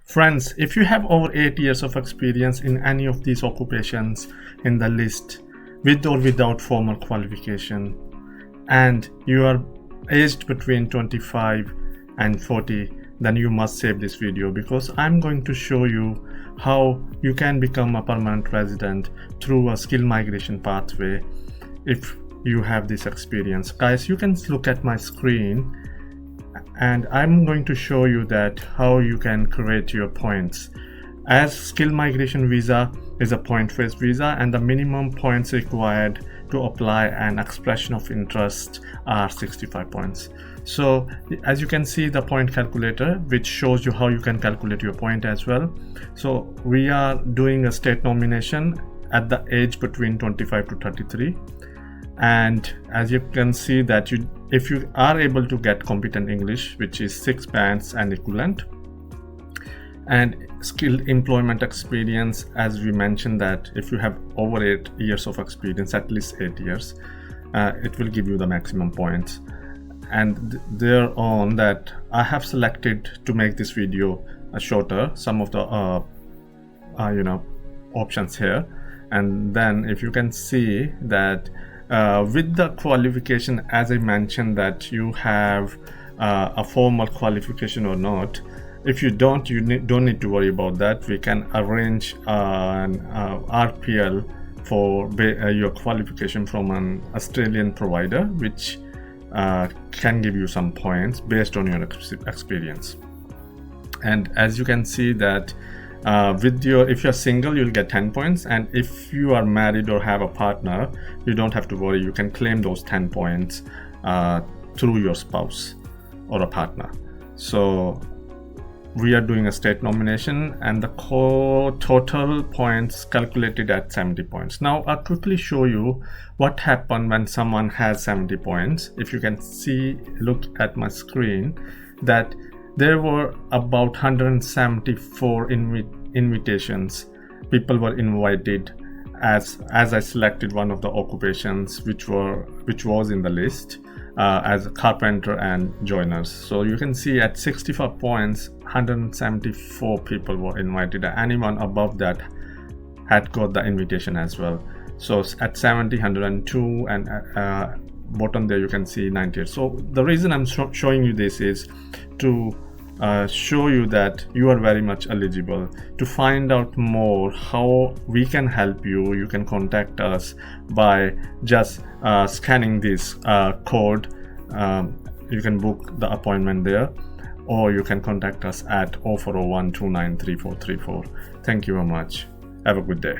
Friends, if you have over 8 years of experience in any of these occupations in the list, with or without formal qualification, and you are aged between 25 and 40, then you must save this video, because I'm going to show you how you can become a permanent resident through a skill migration pathway if you have this experience. Guys, you can look at my screen and I'm going to show you that how you can create your points. As skill migration visa is a point-based visa, and the minimum points required to apply an expression of interest are 65 points. So as you can see the point calculator, which shows you how you can calculate your point as well. So we are doing a state nomination at the age between 25 to 33, and as you can see that if you are able to get competent English, which is 6 bands and equivalent, and skill employment experience, as we mentioned that if you have over 8 years of experience, at least 8 years, it will give you the maximum points. And thereon that I have selected to make this video shorter some of the options here. And then if you can see that with the qualification, as I mentioned that you have a formal qualification or not. If you don't, don't need to worry about that. We can arrange an RPL for your qualification from an Australian provider, which can give you some points based on your experience. And as you can see that if you're single, you'll get 10 points, and if you are married or have a partner, you don't have to worry. You can claim those 10 points through your spouse or a partner. So we are doing a state nomination, and the total points calculated at 70 points. Now I'll quickly show you what happened when someone has 70 points. If you can see, look at my screen, that there were about 174 invitations. People were invited as I selected one of the occupations which was in the list as a carpenter and joiners. So you can see at 65 points, 174 people were invited. Anyone above that had got the invitation as well. So at 70, 102, and bottom there you can see 98. So the reason I'm showing you this is to show you that you are very much eligible. To find out more how we can help you, you can contact us by just scanning this code. You can book the appointment there, or you can contact us at 0401 293434. Thank you very much. Have a good day.